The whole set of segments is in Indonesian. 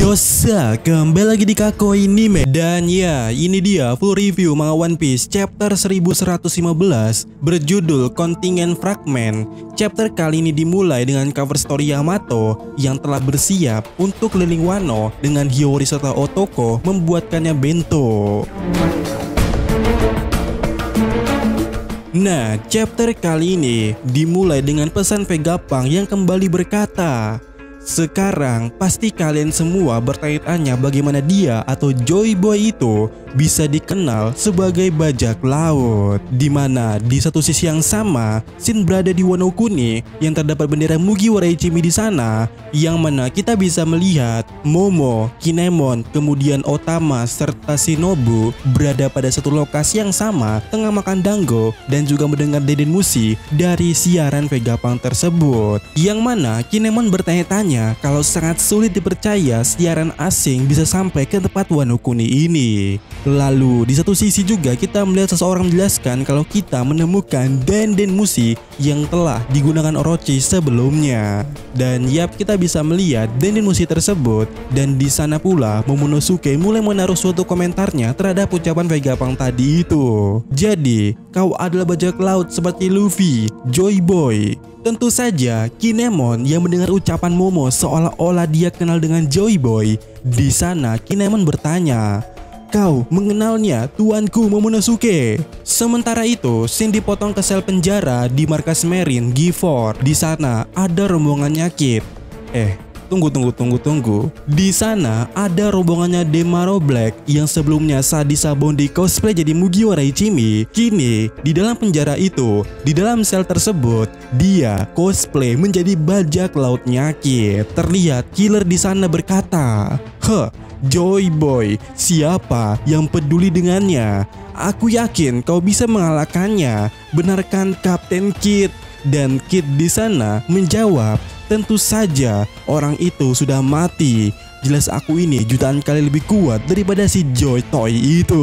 Yosa, kembali lagi di Kakoi Anime. Dan ya, ini dia full review manga One Piece chapter 1115 berjudul Kontingen Fragment. Chapter kali ini dimulai dengan cover story Yamato yang telah bersiap untuk keliling Wano dengan Hiyori serta Otoko membuatkannya bento. Nah, chapter kali ini dimulai dengan pesan Vegapunk yang kembali berkata, "Sekarang pasti kalian semua bertanya-tanya bagaimana dia atau Joy Boy itu bisa dikenal sebagai bajak laut. Dimana di satu sisi yang sama, Shin berada di Wano Kuni yang terdapat bendera Mugiwara Ichimi di sana, yang mana kita bisa melihat Momo, Kinemon, kemudian Otama serta Shinobu berada pada satu lokasi yang sama, tengah makan dango dan juga mendengar deden musi dari siaran Vegapunk tersebut. Yang mana Kinemon bertanya-tanya kalau sangat sulit dipercaya siaran asing bisa sampai ke tempat Wano Kuni ini. Lalu di satu sisi juga kita melihat seseorang menjelaskan kalau kita menemukan denden musi yang telah digunakan Orochi sebelumnya. Dan yap, kita bisa melihat denden musi tersebut, dan di sana pula Momonosuke mulai menaruh suatu komentarnya terhadap ucapan Vegapunk tadi itu. Jadi, kau adalah bajak laut seperti Luffy, Joy Boy. Tentu saja Kinemon yang mendengar ucapan Momo seolah-olah dia kenal dengan Joy Boy. Di sana Kinemon bertanya, "Kau mengenalnya, tuanku Momonosuke." Sementara itu, Shin dipotong ke sel penjara di markas Marine Gifford. Di sana ada rombongan Nyakit. Tunggu. Di sana ada rombongannya Demaro Black yang sebelumnya saat Sabondi cosplay jadi Mugiwara Ichimi. Kini di dalam penjara itu, di dalam sel tersebut, dia cosplay menjadi bajak laut Nyakit. Terlihat killer di sana berkata, "Joy Boy, siapa yang peduli dengannya? Aku yakin kau bisa mengalahkannya. Benarkan Kapten Kid?" Dan Kid di sana menjawab, "Tentu saja, orang itu sudah mati. Jelas aku ini jutaan kali lebih kuat daripada si Joy Toy itu.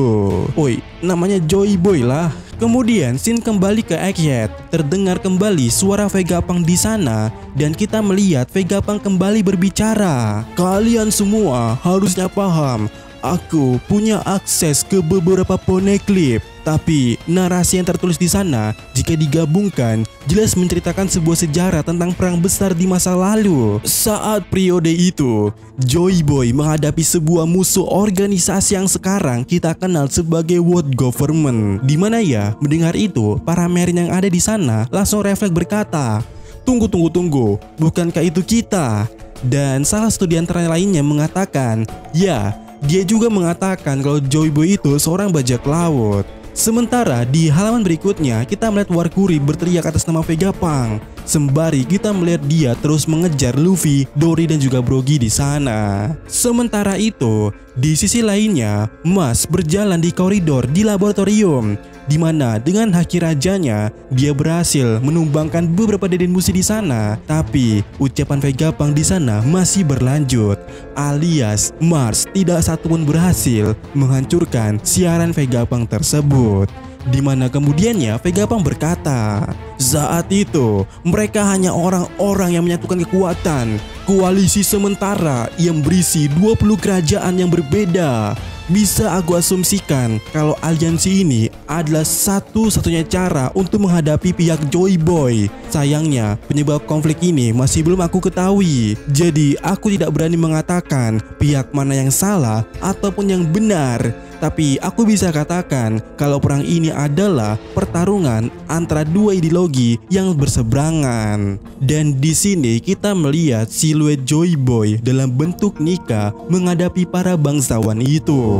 Oi, namanya Joy Boy lah." Kemudian Shin kembali ke Egghead. Terdengar kembali suara Vegapunk di sana dan kita melihat Vegapunk kembali berbicara. "Kalian semua harusnya paham, aku punya akses ke beberapa poneglyph. Tapi narasi yang tertulis di sana jika digabungkan jelas menceritakan sebuah sejarah tentang perang besar di masa lalu. Saat periode itu, Joy Boy menghadapi sebuah musuh organisasi yang sekarang kita kenal sebagai World Government." Dimana ya, mendengar itu, para Marine yang ada di sana langsung refleks berkata, Tunggu, bukankah itu kita?" Dan salah satu di antara lainnya mengatakan, "Ya, dia juga mengatakan kalau Joy Boy itu seorang bajak laut." Sementara di halaman berikutnya kita melihat Warkuri berteriak atas nama Vegapunk. Sembari kita melihat dia terus mengejar Luffy, Dory dan juga Brogy di sana. Sementara itu, di sisi lainnya, Mas berjalan di koridor di laboratorium, di mana dengan haki rajanya dia berhasil menumbangkan beberapa deden musi di sana. Tapi ucapan Vegapunk di sana masih berlanjut, alias Mars tidak satupun berhasil menghancurkan siaran Vegapunk tersebut. Dimana kemudiannya Vegapunk berkata, "Saat itu mereka hanya orang-orang yang menyatukan kekuatan, koalisi sementara yang berisi 20 kerajaan yang berbeda. Bisa aku asumsikan kalau aliansi ini adalah satu-satunya cara untuk menghadapi pihak Joy Boy. Sayangnya penyebab konflik ini masih belum aku ketahui. Jadi aku tidak berani mengatakan pihak mana yang salah ataupun yang benar. Tapi aku bisa katakan kalau perang ini adalah pertarungan antara dua ideologi yang berseberangan." Dan di sini kita melihat siluet Joy Boy dalam bentuk Nika menghadapi para bangsawan itu.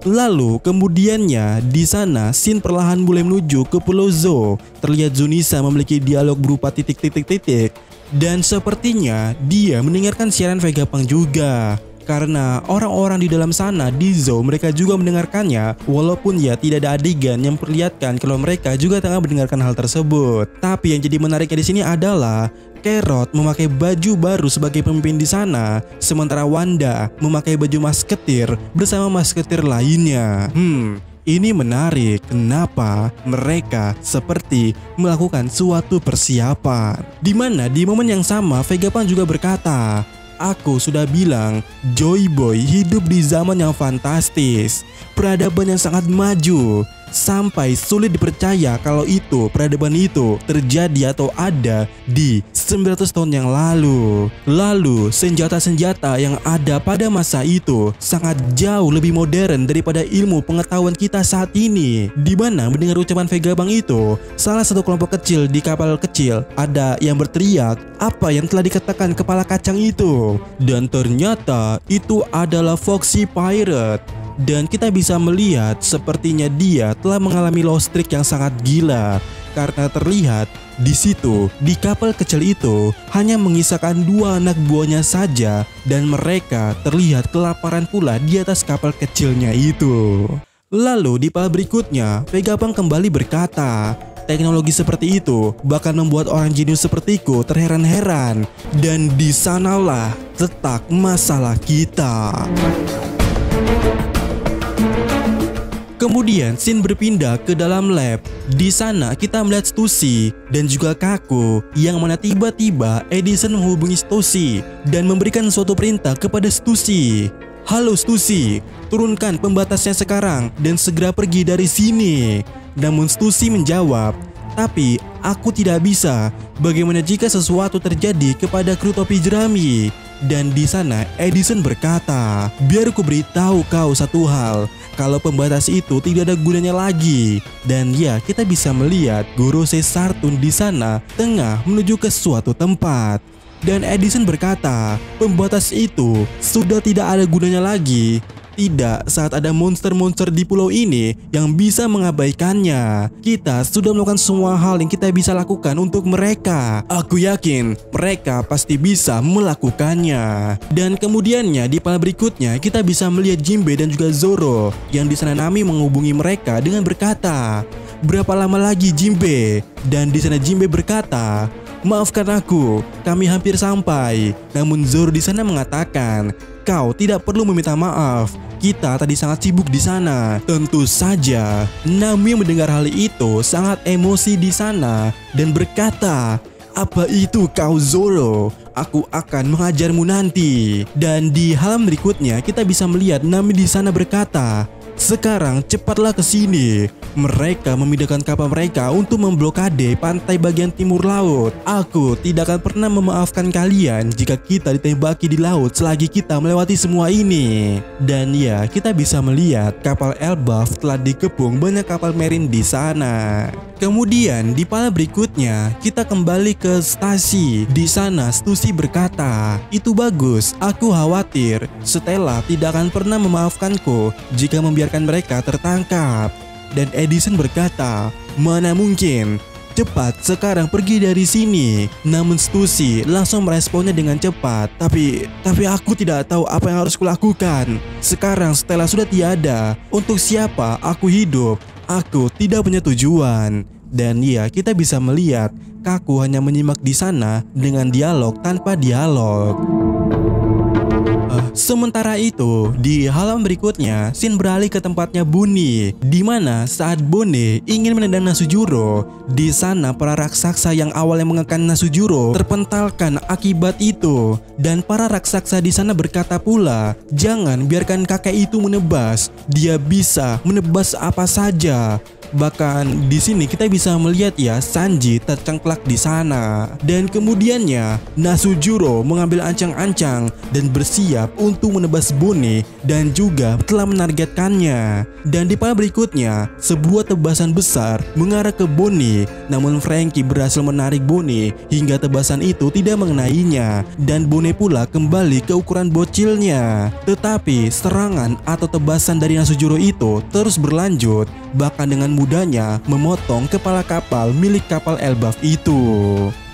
Lalu kemudiannya di sana Shin perlahan mulai menuju ke Pulau Zou. Terlihat Zunisa memiliki dialog berupa titik. Dan sepertinya dia mendengarkan siaran Vegapunk juga. Karena orang-orang di dalam sana di Zou mereka juga mendengarkannya, walaupun ya tidak ada adegan yang memperlihatkan kalau mereka juga tengah mendengarkan hal tersebut. Tapi yang jadi menariknya di sini adalah Carrot memakai baju baru sebagai pemimpin di sana, sementara Wanda memakai baju masketir bersama masketir lainnya. Ini menarik, kenapa mereka seperti melakukan suatu persiapan. Dimana di momen yang sama Vegapunk juga berkata, aku sudah bilang, Joy Boy hidup di zaman yang fantastis, peradaban yang sangat maju, sampai sulit dipercaya kalau peradaban itu terjadi atau ada di 900 tahun yang lalu. Lalu senjata-senjata yang ada pada masa itu sangat jauh lebih modern daripada ilmu pengetahuan kita saat ini. Di mana mendengar ucapan Vegapunk itu, salah satu kelompok kecil di kapal kecil ada yang berteriak, apa yang telah dikatakan kepala kacang itu? Dan ternyata itu adalah Foxy Pirate. Dan kita bisa melihat sepertinya dia telah mengalami lost streak yang sangat gila, karena terlihat di situ di kapal kecil itu hanya mengisahkan 2 anak buahnya saja, dan mereka terlihat kelaparan pula di atas kapal kecilnya itu. Lalu di part berikutnya Vegapunk kembali berkata, teknologi seperti itu bahkan membuat orang jenius sepertiku terheran-heran, dan di sanalah letak masalah kita. Kemudian scene berpindah ke dalam lab. Di sana kita melihat Stussy dan juga Kaku, yang mana tiba-tiba Edison menghubungi Stussy dan memberikan suatu perintah kepada Stussy. Halo Stussy, turunkan pembatasnya sekarang dan segera pergi dari sini. Namun Stussy menjawab, tapi aku tidak bisa. Bagaimana jika sesuatu terjadi kepada kru topi jerami? Dan di sana Edison berkata, biar ku beritahu kau satu hal, kalau pembatas itu tidak ada gunanya lagi. Dan ya, kita bisa melihat Gorosei Sartun di sana tengah menuju ke suatu tempat. Dan Edison berkata, pembatas itu sudah tidak ada gunanya lagi. Tidak saat ada monster-monster di pulau ini yang bisa mengabaikannya. Kita sudah melakukan semua hal yang kita bisa lakukan untuk mereka. Aku yakin mereka pasti bisa melakukannya. Dan kemudiannya di part berikutnya kita bisa melihat Jinbe dan juga Zoro, yang di sana Nami menghubungi mereka dengan berkata, berapa lama lagi Jinbe? Dan di sana Jinbe berkata, maafkan aku, kami hampir sampai. Namun Zoro di sana mengatakan, kau tidak perlu meminta maaf. Kita tadi sangat sibuk di sana. Tentu saja, Nami mendengar hal itu sangat emosi di sana dan berkata, apa itu kau Zoro? Aku akan mengajarmu nanti. Dan di halaman berikutnya kita bisa melihat Nami di sana berkata, sekarang cepatlah ke sini. Mereka memindahkan kapal mereka untuk memblokade pantai bagian timur laut. Aku tidak akan pernah memaafkan kalian jika kita ditembaki di laut selagi kita melewati semua ini. Dan ya, kita bisa melihat kapal Elbaf telah dikepung banyak kapal marine di sana. Kemudian di part berikutnya kita kembali ke stasi. Di sana Stussy berkata, itu bagus, aku khawatir Stella tidak akan pernah memaafkanku jika membiarkan mereka tertangkap. Dan Edison berkata, mana mungkin, cepat sekarang pergi dari sini. Namun Stussy langsung meresponnya dengan cepat, tapi aku tidak tahu apa yang harus kulakukan. Sekarang Stella sudah tiada, untuk siapa aku hidup? Aku tidak punya tujuan. Dan ya, kita bisa melihat Kaku hanya menyimak di sana dengan dialog tanpa dialog. Sementara itu, di halaman berikutnya, scene beralih ke tempatnya Bunny, di mana saat Bone ingin menendang Nasujuro, di sana para raksasa yang awalnya mengekang Nasujuro terpentalkan akibat itu, dan para raksasa di sana berkata pula, jangan biarkan kakek itu menebas, dia bisa menebas apa saja. Bahkan di sini kita bisa melihat ya Sanji tercengklak di sana. Dan kemudiannya Nasujuro mengambil ancang-ancang dan bersiap untuk menebas Bone dan juga telah menargetkannya. Dan di part berikutnya sebuah tebasan besar mengarah ke Bone, namun Franky berhasil menarik Bone hingga tebasan itu tidak mengenainya dan Bone pula kembali ke ukuran bocilnya. Tetapi serangan atau tebasan dari Nasujuro itu terus berlanjut, bahkan dengan mudahnya memotong kepala kapal milik kapal Elbaf itu.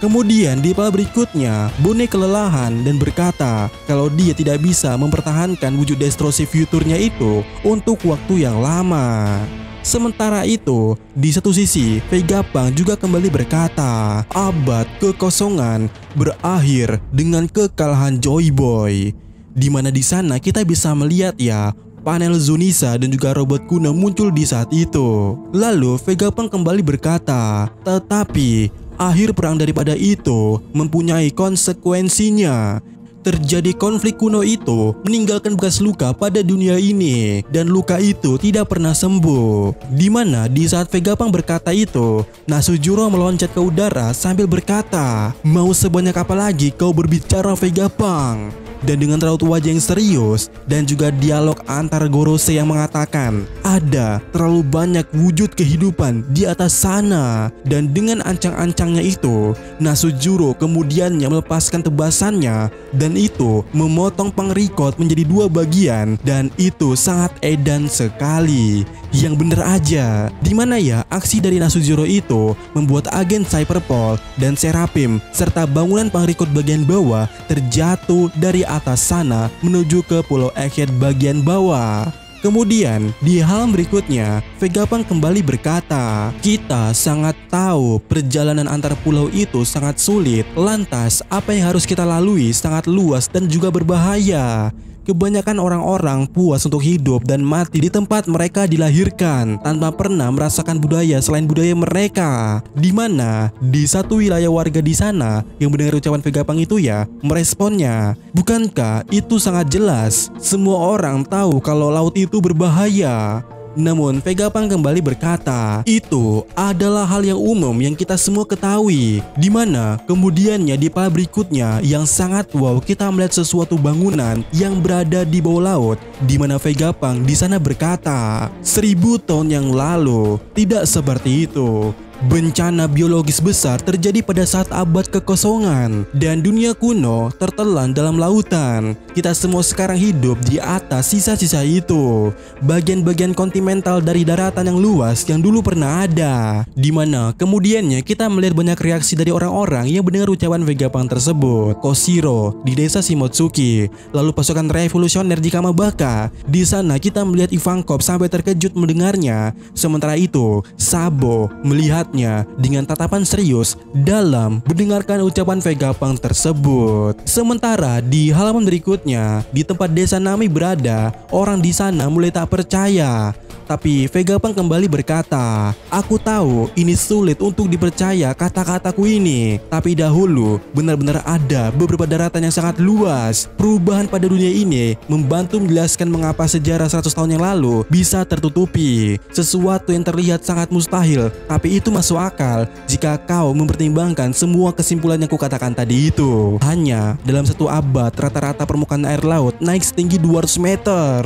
Kemudian di part berikutnya, Bone kelelahan dan berkata kalau dia tidak bisa mempertahankan wujud destruksi futurnya itu untuk waktu yang lama. Sementara itu, di satu sisi, Vegapunk juga kembali berkata, abad kekosongan berakhir dengan kekalahan Joy Boy. Di mana di sana kita bisa melihat ya panel Zunisa dan juga robot kuno muncul di saat itu. Lalu Vegapunk kembali berkata, tetapi akhir perang daripada itu mempunyai konsekuensinya. Terjadi konflik kuno itu meninggalkan bekas luka pada dunia ini, dan luka itu tidak pernah sembuh. Dimana di saat Vegapunk berkata itu, Nasujuro meloncat ke udara sambil berkata, mau sebanyak apa lagi kau berbicara, Vegapunk? Dan dengan raut wajah yang serius dan juga dialog antara Gorose yang mengatakan ada terlalu banyak wujud kehidupan di atas sana. Dan dengan ancang-ancangnya itu, Nasujuro kemudiannya melepaskan tebasannya dan itu memotong pengrikot menjadi 2 bagian, dan itu sangat edan sekali. Yang bener aja, dimana ya aksi dari Nasujuro itu membuat agen Cyberpol dan Seraphim serta bangunan pengrikot bagian bawah terjatuh dari atas sana menuju ke Pulau Egghead bagian bawah. Kemudian di halaman berikutnya, Vegapunk kembali berkata, kita sangat tahu perjalanan antar pulau itu sangat sulit, lantas apa yang harus kita lalui sangat luas dan juga berbahaya. Kebanyakan orang-orang puas untuk hidup dan mati di tempat mereka dilahirkan tanpa pernah merasakan budaya selain budaya mereka. Dimana di satu wilayah warga di sana yang mendengar ucapan Vegapunk itu ya meresponnya, bukankah itu sangat jelas? Semua orang tahu kalau laut itu berbahaya. Namun Vegapunk kembali berkata, itu adalah hal yang umum yang kita semua ketahui. Dimana kemudiannya di pala berikutnya yang sangat wow, kita melihat sesuatu bangunan yang berada di bawah laut. Dimana Vegapunk di sana berkata, 1000 tahun yang lalu tidak seperti itu. Bencana biologis besar terjadi pada saat abad kekosongan dan dunia kuno tertelan dalam lautan. Kita semua sekarang hidup di atas sisa-sisa itu, bagian-bagian kontinental dari daratan yang luas yang dulu pernah ada. Dimana kemudiannya kita melihat banyak reaksi dari orang-orang yang mendengar ucapan Vegapunk tersebut. Koshiro di desa Shimotsuki, lalu pasukan revolusioner di Kamabaka. Di sana kita melihat Ivankov sampai terkejut mendengarnya. Sementara itu Sabo melihat dengan tatapan serius dalam mendengarkan ucapan Vegapunk tersebut. Sementara di halaman berikutnya, di tempat desa Nami berada, orang di sana mulai tak percaya. Tapi Vegapunk kembali berkata, aku tahu ini sulit untuk dipercaya kata-kataku ini, tapi dahulu benar-benar ada beberapa daratan yang sangat luas. Perubahan pada dunia ini membantu menjelaskan mengapa sejarah 100 tahun yang lalu bisa tertutupi. Sesuatu yang terlihat sangat mustahil, tapi itu masuk akal jika kau mempertimbangkan semua kesimpulan yang kukatakan tadi itu. Hanya dalam 1 abad rata-rata permukaan air laut naik setinggi 200 meter.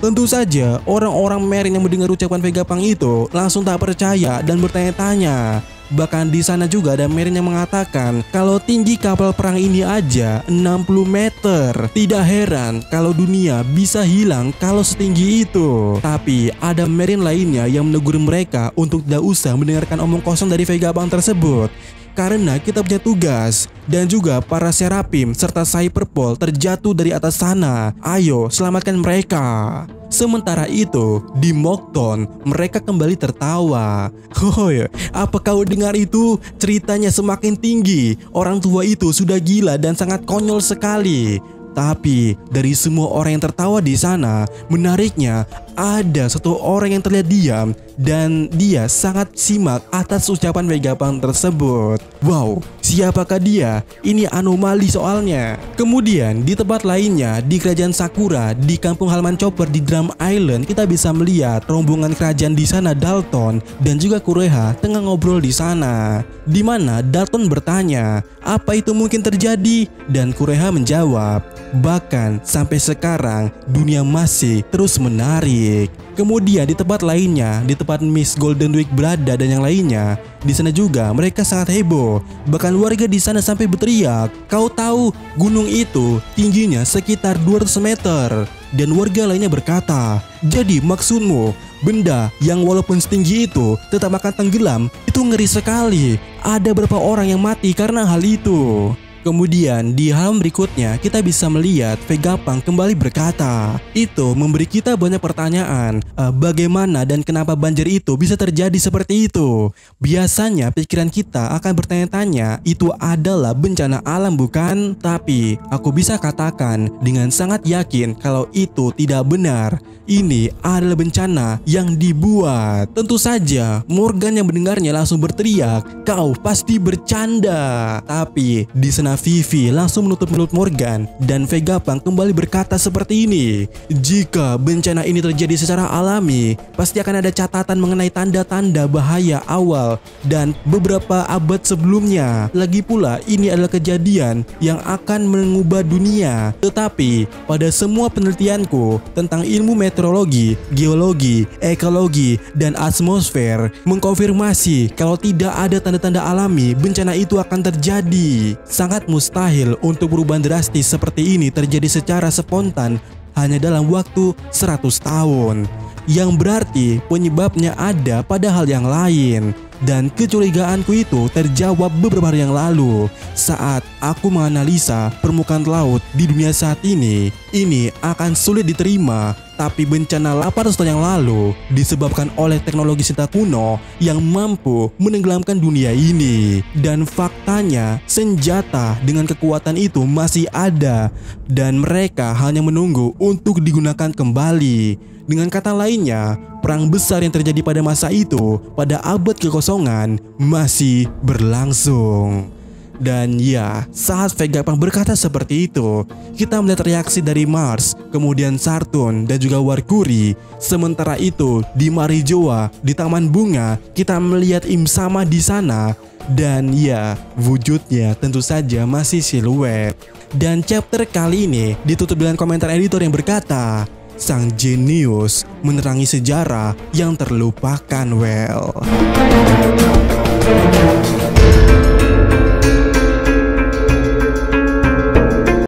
Tentu saja orang-orang Marine yang mendengar ucapan Vegapunk itu langsung tak percaya dan bertanya-tanya. Bahkan di sana juga ada Marine yang mengatakan kalau tinggi kapal perang ini aja 60 meter. Tidak heran kalau dunia bisa hilang kalau setinggi itu. Tapi ada Marine lainnya yang menegur mereka untuk tidak usah mendengarkan omong kosong dari Vegapunk tersebut. Karena kita punya tugas, dan juga para Seraphim serta Cyberpol terjatuh dari atas sana. Ayo selamatkan mereka. Sementara itu di Mockton mereka kembali tertawa. Hoy, apa kau dengar itu? Ceritanya semakin tinggi. Orang tua itu sudah gila dan sangat konyol sekali. Tapi dari semua orang yang tertawa di sana, menariknya ada satu orang yang terlihat diam dan dia sangat simak atas ucapan Vegapunk tersebut. Wow, siapakah dia? Ini anomali soalnya. Kemudian di tempat lainnya di kerajaan Sakura di kampung halaman Chopper di Drum Island, kita bisa melihat rombongan kerajaan di sana Dalton dan juga Kureha tengah ngobrol di sana. Di mana Dalton bertanya, apa itu mungkin terjadi? Dan Kureha menjawab, bahkan sampai sekarang dunia masih terus menarik. Kemudian di tempat lainnya, di tempat Miss Golden Week berada dan yang lainnya, di sana juga mereka sangat heboh. Bahkan warga di sana sampai berteriak, kau tahu gunung itu tingginya sekitar 200 meter. Dan warga lainnya berkata, jadi maksudmu benda yang walaupun setinggi itu tetap akan tenggelam? Itu ngeri sekali. Ada berapa orang yang mati karena hal itu? Kemudian di halaman berikutnya kita bisa melihat Vegapunk kembali berkata, itu memberi kita banyak pertanyaan, bagaimana dan kenapa banjir itu bisa terjadi seperti itu. Biasanya pikiran kita akan bertanya-tanya itu adalah bencana alam bukan? Tapi aku bisa katakan dengan sangat yakin kalau itu tidak benar. Ini adalah bencana yang dibuat. Tentu saja Morgan yang mendengarnya langsung berteriak, kau pasti bercanda. Tapi di sana Vivi langsung menutup mulut Morgan dan Vegapunk kembali berkata seperti ini, jika bencana ini terjadi secara alami, pasti akan ada catatan mengenai tanda-tanda bahaya awal dan beberapa abad sebelumnya. Lagi pula ini adalah kejadian yang akan mengubah dunia. Tetapi pada semua penelitianku tentang ilmu meteorologi, geologi, ekologi, dan atmosfer mengkonfirmasi kalau tidak ada tanda-tanda alami bencana itu akan terjadi. Sangat mustahil untuk perubahan drastis seperti ini terjadi secara spontan hanya dalam waktu 100 tahun. Yang berarti penyebabnya ada pada hal yang lain. Dan kecurigaanku itu terjawab beberapa hari yang lalu saat aku menganalisa permukaan laut di dunia saat ini. Ini akan sulit diterima, tapi bencana 800 tahun yang lalu disebabkan oleh teknologi senjata kuno yang mampu menenggelamkan dunia ini. Dan faktanya senjata dengan kekuatan itu masih ada dan mereka hanya menunggu untuk digunakan kembali. Dengan kata lainnya, perang besar yang terjadi pada masa itu, pada abad kekosongan, masih berlangsung. Dan ya, saat Vegapunk berkata seperti itu, kita melihat reaksi dari Mars, kemudian Saturn, dan juga Mercury. Sementara itu, di Marijoa, di Taman Bunga, kita melihat Im-sama di sana. Dan ya, wujudnya tentu saja masih siluet. Dan chapter kali ini ditutup dengan komentar editor yang berkata, sang jenius menerangi sejarah yang terlupakan. Well,